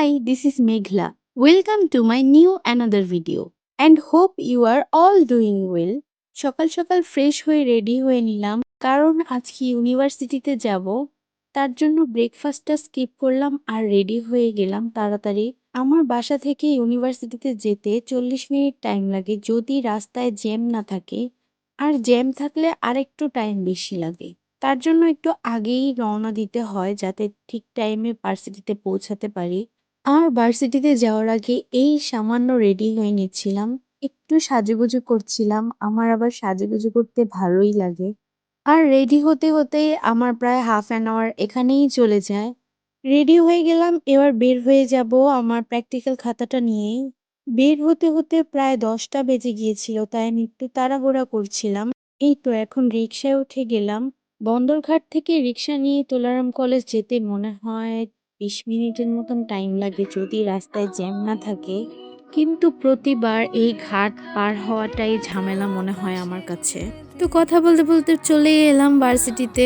Hi, this is Meghla. Welcome to my new another video and hope you are all doing well. সকাল সকাল fresh হয়ে ready হয়ে নিলাম কারণ আজকে ইউনিভার্সিটিতে যাব। তার জন্য ব্রেকফাস্টটা স্কিপ করলাম আর রেডি হয়ে গেলাম তাড়াতাড়ি। আমার বাসা থেকে ইউনিভার্সিটিতে যেতে 40 মিনিট টাইম লাগে যদি রাস্তায় জ্যাম না থাকে, আর জ্যাম থাকলে আরেকটু টাইম বেশি লাগে। তার জন্য একটু আগেই রওনা দিতে হয় যাতে ঠিক টাইমে ভার্সিটিতে পৌঁছাতে পারি। আর ভার্সিটিতে যাওয়ার আগে এই সামান্য রেডি হয়ে নিচ্ছিলাম। একটু সাজুগুজু করছিলাম। আমার আবার সাজুগুজু করতে ভালোই লাগে। আর রেডি হতে হতে আমার প্রায় হাফ অ্যান আওয়ার এখানেই চলে যায়। রেডি হয়ে গেলাম, এবার বের হয়ে যাব আমার প্র্যাকটিক্যাল খাতাটা নিয়ে। বের হতে হতে প্রায় 10টা বেজে গিয়েছিল, তাই আমি একটু তাড়াহুড়া করছিলাম। এই তো এখন রিক্সায় উঠে গেলাম। বন্দরঘাট থেকে রিক্সা নিয়ে তোলারাম কলেজ যেতে মনে হয় 20 মিনিটের মতন টাইম লাগে যদি রাস্তায় জ্যাম না থাকে। কিন্তু প্রতিবার এই ঘাট পার হওয়াটাই ঝামেলা মনে হয় আমার কাছে। তো কথা বলতে বলতে চলে এলাম ভার্সিটিতে।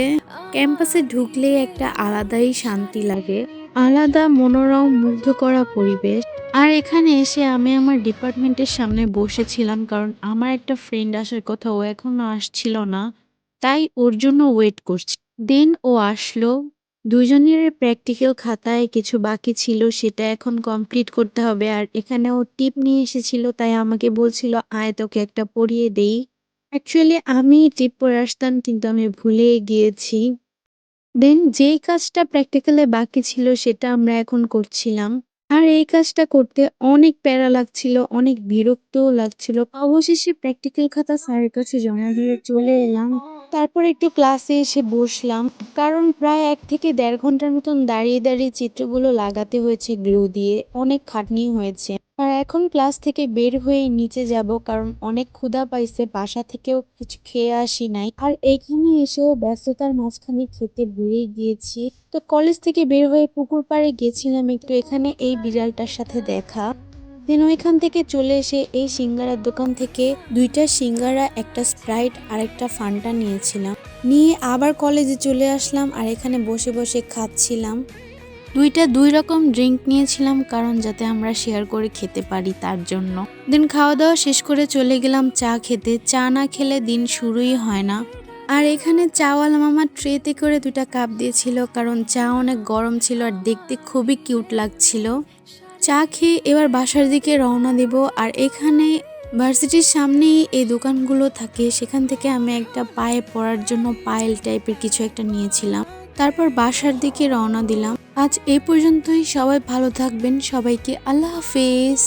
ক্যাম্পাসে ঢুকলে একটা আলাদাই শান্তি লাগে, আলাদা মনোরম মুগ্ধ করা পরিবেশ। আর এখানে এসে আমি আমার ডিপার্টমেন্টের সামনে বসেছিলাম কারণ আমার একটা ফ্রেন্ড আসার কথা, ও এখনো আসছিল না, তাই ওর জন্য ওয়েট করছি। দেন ও আসলো। দুজনের প্র্যাকটিক্যাল খাতায় কিছু বাকি ছিল, সেটা এখন কমপ্লিট করতে হবে। আর এখানে ও টিপ নিয়ে এসেছিল, তাই আমাকে বলছিল আয় তোকে একটা পরিয়ে দেই। অ্যাকচুয়ালি আমি টিপ পরে আসতাম কিন্তু আমি ভুলে গিয়েছি। দেন যেই কাজটা প্র্যাকটিক্যালে বাকি ছিল সেটা আমরা এখন করছিলাম। আর এই কাজটা করতে অনেক প্যারা লাগছিল, অনেক বিরক্তও লাগছিল। অবশেষে প্র্যাকটিক্যাল খাতা স্যারের কাছে জমা দিয়ে চলে এলাম। তারপর একটু ক্লাসে এসে বসলাম কারণ প্রায় 1 থেকে দেড় ঘন্টার মতন দাঁড়িয়ে দাঁড়িয়ে চিত্রগুলো লাগাতে হয়েছে গ্লু দিয়ে, অনেক খাটনি হয়েছে। আর এখন ক্লাস থেকে বের হয়ে নিচে যাব কারণ অনেক ক্ষুধা পাইছে, বাসা থেকেও কিছু খেয়ে আসি নাই। আর এইখানে এসেও ব্যস্ততার মাঝখানে খেতে ভুলে গিয়েছি। তো কলেজ থেকে বের হয়ে পুকুর পাড়ে গেছিলাম একটু, এখানে এই বিড়ালটার সাথে দেখা। দেন ওইখান থেকে চলে এসে এই সিঙ্গারার দোকান থেকে 2টা সিঙ্গারা, একটা স্প্রাইট আর একটা ফান্টা নিয়েছিলাম। নিয়ে আবার কলেজে চলে আসলাম আর এখানে বসে বসে খাচ্ছিলাম। 2 রকম ড্রিঙ্ক নিয়েছিলাম কারণ যাতে আমরা শেয়ার করে খেতে পারি তার জন্য। দেন খাওয়া দাওয়া শেষ করে চলে গেলাম চা খেতে। চা না খেলে দিন শুরুই হয় না। আর এখানে চাওয়ালা মামা ট্রেতে করে 2টা কাপ দিয়েছিল কারণ চা অনেক গরম ছিল আর দেখতে খুবই কিউট লাগছিল। চা খেয়ে এবার বাসার দিকে রওনা দিব। আর এখানে ভার্সিটির সামনেই এই দোকানগুলো থাকে, সেখান থেকে আমি একটা পায়ে পরার জন্য পায়েল টাইপের কিছু একটা নিয়েছিলাম। তারপর বাসার দিকে রওনা দিলাম। আজ এই পর্যন্তই, সবাই ভালো থাকবেন, সবাইকে আল্লাহ হাফেজ।